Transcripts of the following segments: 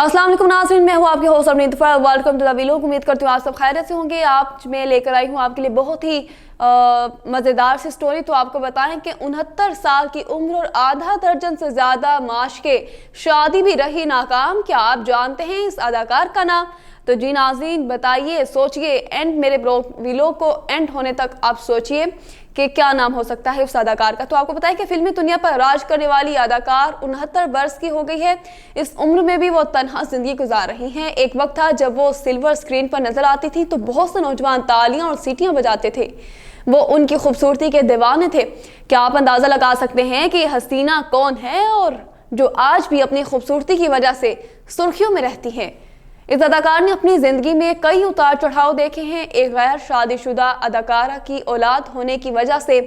अस्सलाम वालेकुम नाज़रीन, मैं हूँ आपके होस्ट अपनी वेलकम टू द व्लॉग। उम्मीद करती हूँ आप सब खैरियत से होंगे। आप मैं लेकर आई हूँ आपके लिए बहुत ही मज़ेदार सी स्टोरी। तो आपको बताएं कि 69 साल की उम्र और आधा दर्जन से ज़्यादा माशके, शादी भी रही नाकाम। क्या आप जानते हैं इस अदाकार का नाम? तो जी नाज़रीन बताइए, सोचिए, एंड मेरे व्लॉग को एंड होने तक आप सोचिए कि क्या नाम हो सकता है उस अदाकार का। तो आपको पता है कि फिल्मी दुनिया पर राज करने वाली अदाकार 69 वर्ष की हो गई है। इस उम्र में भी वो तन्हा जिंदगी गुजार रही हैं। एक वक्त था जब वो सिल्वर स्क्रीन पर नजर आती थी तो बहुत से नौजवान तालियां और सीटियां बजाते थे। वो उनकी खूबसूरती के दीवाने थे। क्या आप अंदाजा लगा सकते हैं कि हसीना कौन है और जो आज भी अपनी खूबसूरती की वजह से सुर्खियों में रहती है? इस अदाकार ने अपनी जिंदगी में कई उतार चढ़ाव देखे हैं। एक गैर शादीशुदा अदाकारा की औलाद होने की वजह से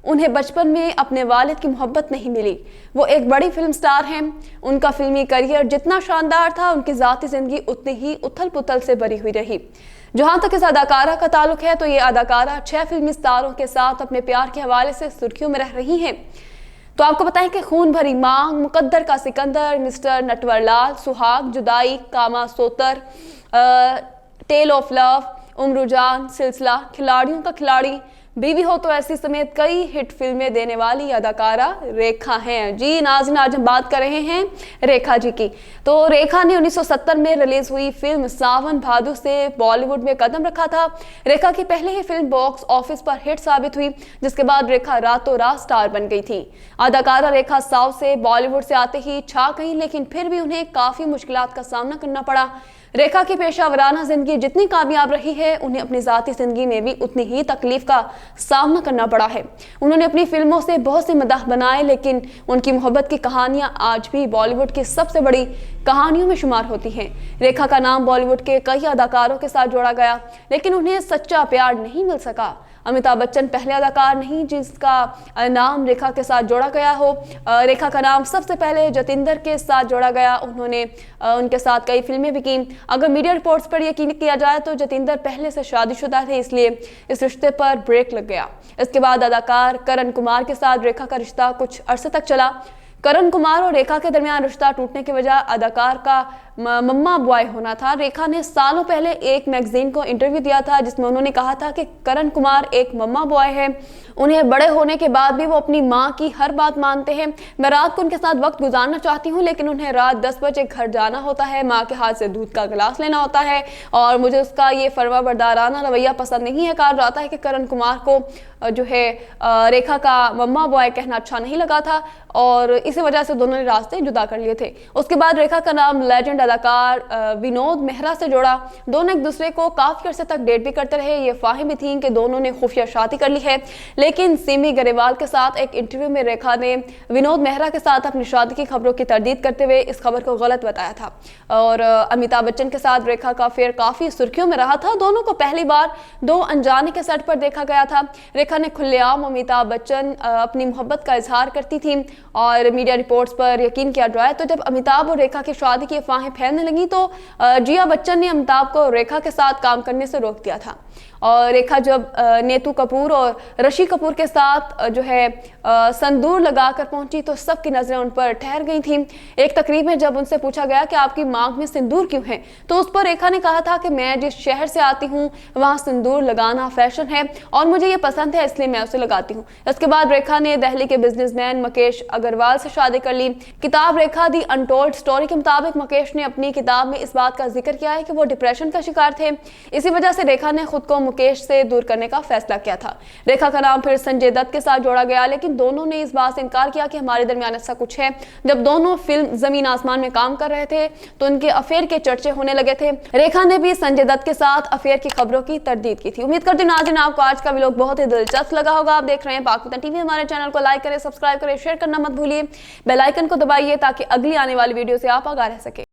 उन्हें बचपन में अपने वालिद की मोहब्बत नहीं मिली। वो एक बड़ी फिल्म स्टार हैं। उनका फिल्मी करियर जितना शानदार था, उनकी ज़ाती जिंदगी उतनी ही उथल पुथल से भरी हुई रही। जहां तक इस अदाकारा का ताल्लुक है तो ये अदाकारा 6 फिल्मी स्टारों के साथ अपने प्यार के हवाले से सुर्खियों में रह रही हैं। तो आपको बताएं कि खून भरी मांग, मुकद्दर का सिकंदर, मिस्टर नटवरलाल, सुहाग, जुदाई, कामा सोतर, टेल ऑफ लव, उम्रुजान, सिलसिला, खिलाड़ियों का खिलाड़ी, बीवी हो तो ऐसी समेत कई हिट फिल्में देने वाली अदाकारा रेखा हैं। जी नाज़रीन, आज हम बात कर रहे हैं रेखा जी की। तो रेखा ने 1970 में रिलीज हुई फिल्म सावन भादो से बॉलीवुड में कदम रखा था। रेखा की पहले ही फिल्म बॉक्स ऑफिस पर हिट साबित हुई, जिसके बाद रेखा रातों रात स्टार बन गई थी। अदाकारा रेखा साउथ से बॉलीवुड से आते ही छा गई, लेकिन फिर भी उन्हें काफी मुश्किलात का सामना करना पड़ा। रेखा की पेशा वराना जिंदगी जितनी कामयाब रही है, उन्हें अपनी जाती जिंदगी में भी उतनी ही तकलीफ का सामना करना पड़ा है। उन्होंने अपनी फिल्मों से बहुत से मदाह बनाए, लेकिन उनकी मोहब्बत की कहानियां आज भी बॉलीवुड की सबसे बड़ी कहानियों में शुमार होती हैं। रेखा का नाम बॉलीवुड के कई अदाकारों के साथ जोड़ा गया, लेकिन उन्हें सच्चा प्यार नहीं मिल सका। अमिताभ बच्चन पहले अदाकार नहीं जिसका नाम रेखा के साथ जोड़ा गया हो। रेखा का नाम सबसे पहले जतिंदर के साथ जोड़ा गया। उन्होंने उनके साथ कई फिल्में भी की। अगर मीडिया रिपोर्ट्स पर यकीन किया जाए तो जतिंदर पहले से शादीशुदा थे, इसलिए इस रिश्ते पर ब्रेक लग गया। इसके बाद अदाकार करण कुमार के साथ रेखा का रिश्ता कुछ अरसे तक चला। करण कुमार और रेखा के दरमियान रिश्ता टूटने की वजह अदाकार का मम्मा बॉय होना था। रेखा ने सालों पहले एक मैगजीन को इंटरव्यू दिया था, जिसमें उन्होंने कहा था कि करण कुमार एक मम्मा बॉय है। उन्हें बड़े होने के बाद भी वो अपनी माँ की हर बात मानते हैं। मैं रात को उनके साथ वक्त गुजारना चाहती हूँ, लेकिन उन्हें रात 10 बजे घर जाना होता है, माँ के हाथ से दूध का गिलास लेना होता है और मुझे उसका ये फरमाबरदाराना रवैया पसंद नहीं है। कहा जाता है कि करण कुमार को जो है रेखा का मम्मा बॉय कहना अच्छा नहीं लगा था और इसी वजह से दोनों ने रास्ते जुदा कर लिए थे। उसके बाद रेखा का नाम लेजेंड अदाकार विनोद मेहरा से जोड़ा। दोनों एक दूसरे को काफी अर्से तक डेट भी करते रहे। ये फाहिम भी थी कि दोनों ने खुफिया शादी कर ली है, लेकिन सिमी गरेवाल के साथ एक इंटरव्यू में रेखा ने विनोद मेहरा के साथ अपनी शादी की खबरों की तरदीद करते हुए इस खबर को गलत बताया था। और अमिताभ बच्चन के साथ रेखा का अफेयर काफी सुर्खियों में रहा था। दोनों को पहली बार 2 अनजाने के सेट पर देखा गया था। रेखा ने खुलेआम अमिताभ बच्चन अपनी मोहब्बत का इजहार करती थी और मीडिया रिपोर्ट्स पर यकीन किया जाए तो जब अमिताभ और रेखा की शादी की अफवाहें फैलने लगी तो जिया बच्चन ने अमिताभ को रेखा के साथ काम करने से रोक दिया था। और रेखा जब नेतू कपूर और ऋषि कपूर के साथ जो है संदूर लगाकर पहुंची तो सबकी नजरें उन पर ठहर गई थी। एक तकरीब में जब उनसे पूछा गया कि आपकी मांग में सिंदूर क्यों है, तो उस पर रेखा ने कहा था कि मैं जिस शहर से आती हूँ वहाँ सिंदूर लगाना फैशन है और मुझे ये पसंद है, इसलिए मैं उसे लगाती हूँ। इसके बाद रेखा ने दिल्ली के बिजनेसमैन मुकेश अग्रवाल से शादी कर ली। किताब रेखा दी अनटोल्ड स्टोरी के मुताबिक मुकेश ने अपनी किताब में इस बात का जिक्र किया है कि वो डिप्रेशन का शिकार थे। इसी वजह से रेखा ने खुद को मुकेश से दूर करने का फैसला किया था। रेखा का नाम फिर संजय दत्त के साथ जोड़ा गया, लेकिन दोनों ने इस बात से इनकार किया कि हमारे दरमियान ऐसा कुछ है। जब दोनों फिल्म जमीन आसमान में काम कर रहे थे तो उनके अफेयर के चर्चे होने लगे थे। रेखा ने भी संजय दत्त के साथ अफेयर की खबरों की तरदीद की थी। उम्मीद करती हूं नाज़रीन आपको आज का व्लॉग बहुत ही दिलचस्प लगा होगा। आप देख रहे हैं पाकिस्तान टीवी। हमारे चैनल को लाइक करें, सब्सक्राइब करें, शेयर करना मत भूलिए। बेल आइकन को दबाइए ताकि अगली आने वाली वीडियो से आप आगाह रह सके।